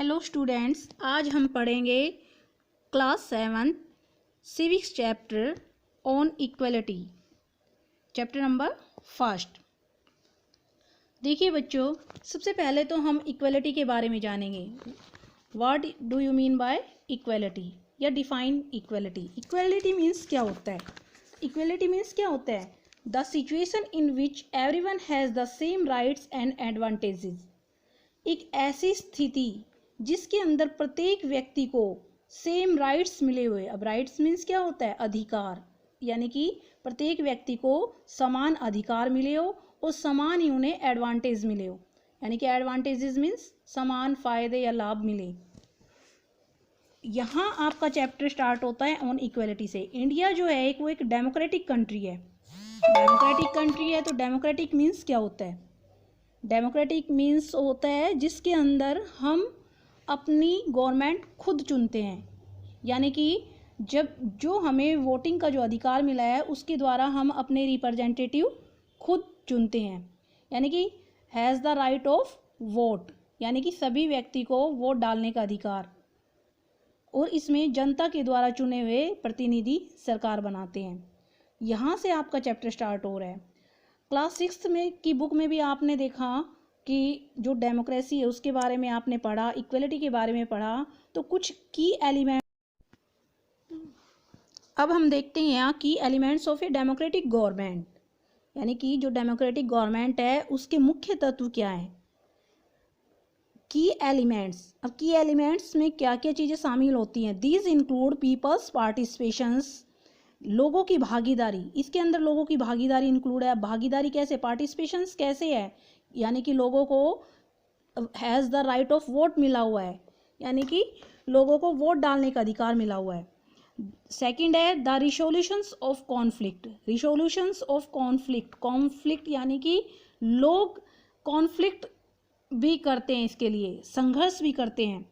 Hello students, आज हम पढ़ेंगे class 7 civics chapter on equality, chapter number 1। देखिए बच्चों, सबसे पहले तो हम इक्वलिटी के बारे में जानेंगे। What do you mean by equality या डिफाइन इक्वलिटी। इक्वलिटी मीन्स क्या होता है? इक्वलिटी मीन्स क्या होता है? The situation in which everyone has the same rights and advantages. एक ऐसी स्थिति जिसके अंदर प्रत्येक व्यक्ति को सेम राइट्स मिले हुए। अब राइट्स मीन्स क्या होता है? अधिकार, यानी कि प्रत्येक व्यक्ति को समान अधिकार मिले हो और समान ही उन्हें एडवांटेज मिले हो, यानी कि एडवांटेजेस मीन्स समान फायदे या लाभ मिले। यहाँ आपका चैप्टर स्टार्ट होता है ऑन इक्वलिटी से। इंडिया जो है वो एक डेमोक्रेटिक कंट्री है। डेमोक्रेटिक कंट्री है तो डेमोक्रेटिक मीन्स क्या होता है? डेमोक्रेटिक मीन्स होता है जिसके अंदर हम अपनी गवर्नमेंट खुद चुनते हैं, यानी कि जब जो हमें वोटिंग का जो अधिकार मिला है उसके द्वारा हम अपने रिप्रेजेंटेटिव खुद चुनते हैं, यानी कि has the right of vote, यानी कि सभी व्यक्ति को वोट डालने का अधिकार। और इसमें जनता के द्वारा चुने हुए प्रतिनिधि सरकार बनाते हैं। यहाँ से आपका चैप्टर स्टार्ट हो रहा है। क्लास 6 में की बुक में भी आपने देखा कि जो डेमोक्रेसी है उसके बारे में आपने पढ़ा, इक्वलिटी के बारे में पढ़ा। तो कुछ की एलिमेंट अब हम देखते हैं यहाँ की elements of a democratic government, यानी कि जो डेमोक्रेटिक गवर्नमेंट है उसके मुख्य तत्व क्या है। की एलिमेंट्स, अब की एलिमेंट्स में क्या क्या चीज़ें शामिल होती हैं? दीज इंक्लूड पीपल्स पार्टिसिपेशंस, लोगों की भागीदारी। इसके अंदर लोगों की भागीदारी इंक्लूड है। भागीदारी कैसे? पार्टिसिपेशंस कैसे है? यानी कि लोगों को has the right of vote मिला हुआ है, यानी कि लोगों को वोट डालने का अधिकार मिला हुआ है। सेकंड है the resolutions of conflict. Resolutions of conflict, conflict यानी कि लोग कॉन्फ्लिक्ट भी करते हैं, इसके लिए संघर्ष भी करते हैं।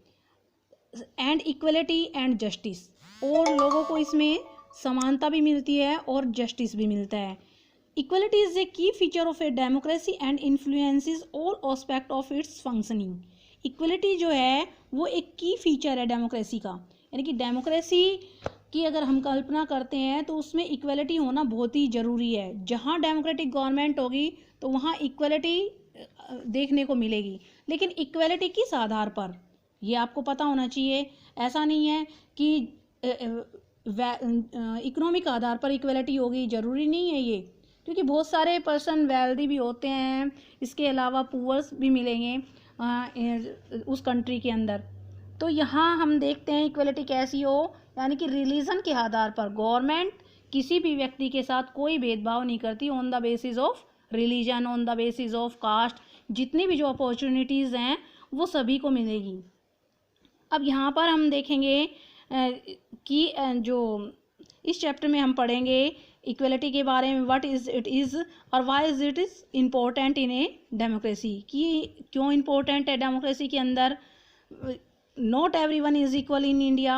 एंड इक्वलिटी एंड जस्टिस, और लोगों को इसमें समानता भी मिलती है और जस्टिस भी मिलता है। इक्वलिटी इज ए की feature of a democracy and influences all aspect of its functioning. Equality जो है वो एक की फीचर है डेमोक्रेसी का, यानी कि डेमोक्रेसी की अगर हम कल्पना करते हैं तो उसमें इक्वलिटी होना बहुत ही ज़रूरी है। जहाँ डेमोक्रेटिक गवर्नमेंट होगी तो वहाँ इक्वलिटी देखने को मिलेगी, लेकिन इक्वलिटी किस आधार पर, ये आपको पता होना चाहिए। ऐसा नहीं है कि इकोनॉमिक आधार पर इक्वलिटी होगी, ज़रूरी नहीं है ये, क्योंकि बहुत सारे पर्सन वेल्दी भी होते हैं, इसके अलावा पुअर्स भी मिलेंगे उस कंट्री के अंदर। तो यहाँ हम देखते हैं इक्वलिटी कैसी हो, यानी कि रिलीजन के आधार पर गवर्नमेंट किसी भी व्यक्ति के साथ कोई भेदभाव नहीं करती on the basis of religion, on the basis of caste. जितनी भी जो अपॉर्चुनिटीज़ हैं वो सभी को मिलेगी। अब यहाँ पर हम देखेंगे कि जो इस चैप्टर में हम पढ़ेंगे इक्वलिटी के बारे में, व्हाट इज इट इज़ और why is it is important in a democracy, कि क्यों इम्पोर्टेंट है डेमोक्रेसी के अंदर। Not everyone is equal in India,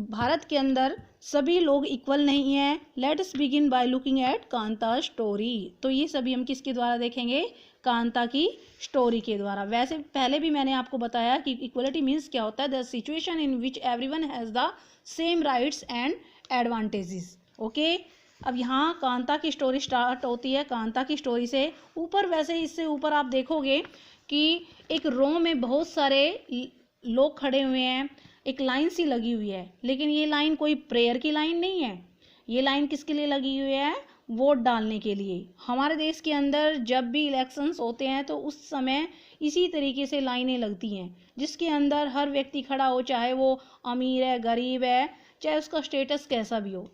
Bharat के अंदर सभी लोग इक्वल नहीं हैं। Let us begin by looking at Kanta story. तो ये सभी हम किसके द्वारा देखेंगे? कांता की स्टोरी के द्वारा। वैसे पहले भी मैंने आपको बताया कि इक्वलिटी मीन्स क्या होता है, the situation in which everyone has the same rights and advantages. Okay, अब यहाँ कांता की स्टोरी स्टार्ट होती है। कांता की स्टोरी से ऊपर, वैसे इससे ऊपर आप देखोगे कि एक रो में बहुत सारे लोग खड़े हुए हैं, एक लाइन सी लगी हुई है, लेकिन ये लाइन कोई प्रेयर की लाइन नहीं है। ये लाइन किसके लिए लगी हुई है? वोट डालने के लिए। हमारे देश के अंदर जब भी इलेक्शंस होते हैं तो उस समय इसी तरीके से लाइनें लगती हैं, जिसके अंदर हर व्यक्ति खड़ा हो, चाहे वो अमीर है, गरीब है, चाहे उसका स्टेटस कैसा भी हो,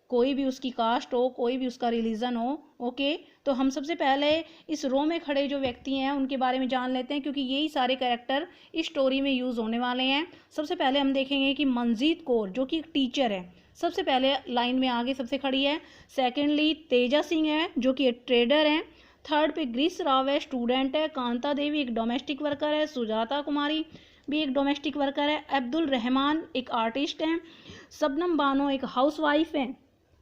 कोई भी उसकी कास्ट हो, कोई भी उसका रिलीजन हो। ओके, तो हम सबसे पहले इस रो में खड़े जो व्यक्ति हैं उनके बारे में जान लेते हैं, क्योंकि यही सारे कैरेक्टर इस स्टोरी में यूज़ होने वाले हैं। सबसे पहले हम देखेंगे कि मंजीत कौर जो कि टीचर है, सबसे पहले लाइन में आगे सबसे खड़ी है। सेकेंडली तेजा सिंह है जो कि एक ट्रेडर हैं। थर्ड पे ग्रीस राव है, स्टूडेंट है। कांता देवी एक डोमेस्टिक वर्कर है। सुजाता कुमारी भी एक डोमेस्टिक वर्कर है। अब्दुल रहमान एक आर्टिस्ट हैं। शबनम बानो एक हाउसवाइफ है।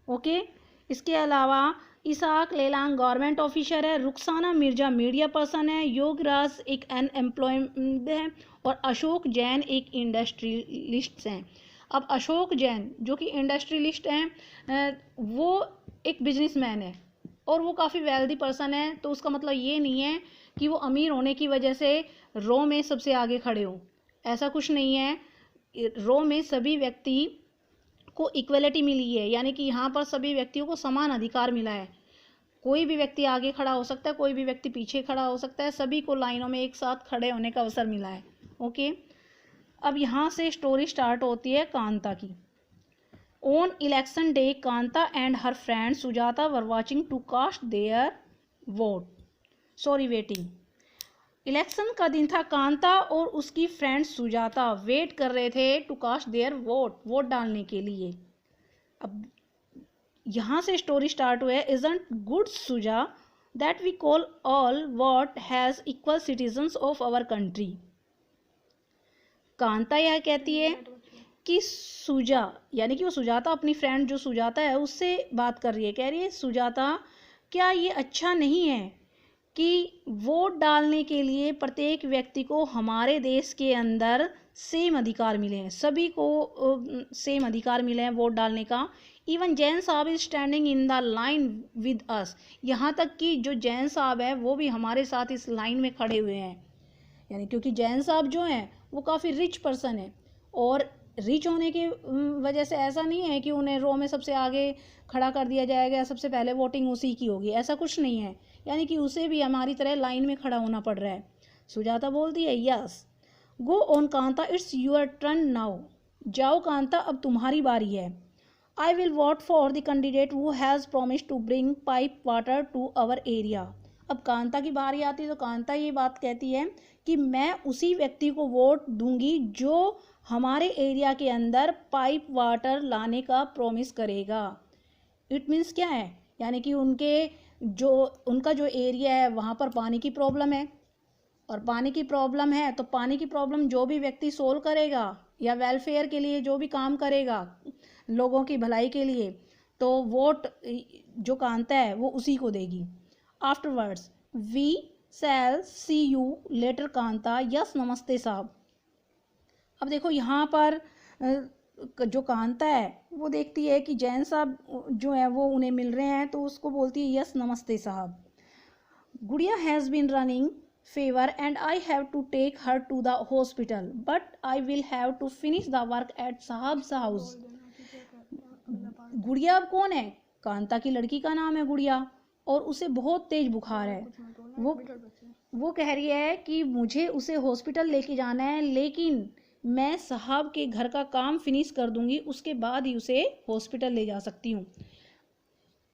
ओके, इसके अलावा इसाक लेलांग गवर्नमेंट ऑफिसर है, रुखसाना मिर्जा मीडिया पर्सन है, योगराज एक अनएम्प्लॉयड है और अशोक जैन एक इंडस्ट्रियलिस्ट हैं। अब अशोक जैन जो कि इंडस्ट्रियलिस्ट हैं, वो एक बिजनेसमैन है और वो काफ़ी वेल्दी पर्सन है। तो उसका मतलब ये नहीं है कि वो अमीर होने की वजह से रो में सबसे आगे खड़े हों, ऐसा कुछ नहीं है। रो में सभी व्यक्ति को इक्वलिटी मिली है, यानी कि यहाँ पर सभी व्यक्तियों को समान अधिकार मिला है। कोई भी व्यक्ति आगे खड़ा हो सकता है, कोई भी व्यक्ति पीछे खड़ा हो सकता है, सभी को लाइनों में एक साथ खड़े होने का अवसर मिला है। ओके, अब यहाँ से स्टोरी स्टार्ट होती है कांता की। On election day Kanta and her friend Sujata were watching to cast their vote, sorry waiting. Election का दिन था, कांता और उसकी फ्रेंड सुजाता वेट कर रहे थे to cast their vote, vote डालने के लिए। अब यहाँ से स्टोरी स्टार्ट हुआ है। Isn't good Suja that we call all what has equal citizens of our country. Kanta यह कहती है कि सुजा, यानी कि वो सुजाता अपनी फ्रेंड जो सुजाता है उससे बात कर रही है, कह रही है सुजाता क्या ये अच्छा नहीं है कि वोट डालने के लिए प्रत्येक व्यक्ति को हमारे देश के अंदर सेम अधिकार मिले हैं, सभी को सेम अधिकार मिले हैं वोट डालने का। इवन जैन साहब is standing in the line with us, यहाँ तक कि जो जैन साहब है वो भी हमारे साथ इस लाइन में खड़े हुए हैं। यानी क्योंकि जैन साहब जो हैं वो काफ़ी रिच पर्सन है और रिच होने की वजह से ऐसा नहीं है कि उन्हें रो में सबसे आगे खड़ा कर दिया जाएगा, सबसे पहले वोटिंग उसी की होगी, ऐसा कुछ नहीं है। यानी कि उसे भी हमारी तरह लाइन में खड़ा होना पड़ रहा है। सुजाता बोलती है yes. Go on Kanta, it's your turn now. जाओ कांता, अब तुम्हारी बारी है। I will vote for the candidate who has promised to bring pipe water to our area. अब कांता की बारी आती है तो कांता ये बात कहती है कि मैं उसी व्यक्ति को वोट दूंगी जो हमारे एरिया के अंदर पाइप वाटर लाने का प्रॉमिस करेगा। इट मीन्स क्या है, यानी कि उनका जो एरिया है वहाँ पर पानी की प्रॉब्लम है और पानी की प्रॉब्लम है तो पानी की प्रॉब्लम जो भी व्यक्ति सोल्व करेगा या वेलफेयर के लिए जो भी काम करेगा लोगों की भलाई के लिए, तो वोट जो कांता है वो उसी को देगी। Afterwards we shall see you later Kanta. Yes namaste sahab. अब देखो यहाँ पर जो कांता है वो देखती है कि जैन साहब जो है वो उन्हें मिल रहे हैं तो उसको बोलती है yes namaste sahab. Gudiya has been running fever and I have to take her to the hospital, but I will have to finish the work at साहब्स house। गुड़िया अब कौन है? कांता की लड़की का नाम है गुड़िया और उसे बहुत तेज बुखार है। वो कह रही है कि मुझे उसे हॉस्पिटल लेके जाना है, लेकिन मैं साहब के घर का काम फिनिश कर दूंगी, उसके बाद ही उसे हॉस्पिटल ले जा सकती हूँ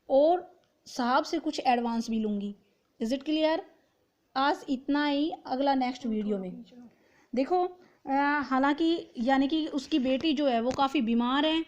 और साहब से कुछ एडवांस भी लूँगी। Is it clear? आज इतना ही, अगला नेक्स्ट वीडियो में देखो। हालांकि यानी कि उसकी बेटी जो है वो काफ़ी बीमार है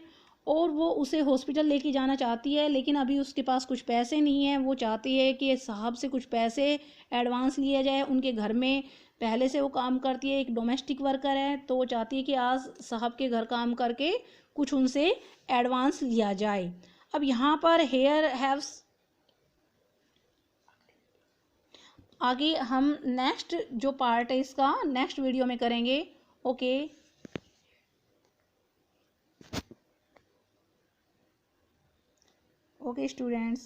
और वो उसे हॉस्पिटल लेके जाना चाहती है, लेकिन अभी उसके पास कुछ पैसे नहीं है। वो चाहती है कि साहब से कुछ पैसे एडवांस लिया जाए। उनके घर में पहले से वो काम करती है, एक डोमेस्टिक वर्कर है, तो वो चाहती है कि आज साहब के घर काम करके कुछ उनसे एडवांस लिया जाए। अब यहाँ पर हेयर हैव्स आगे हम नेक्स्ट जो पार्ट है इसका नेक्स्ट वीडियो में करेंगे। Okay, okay students.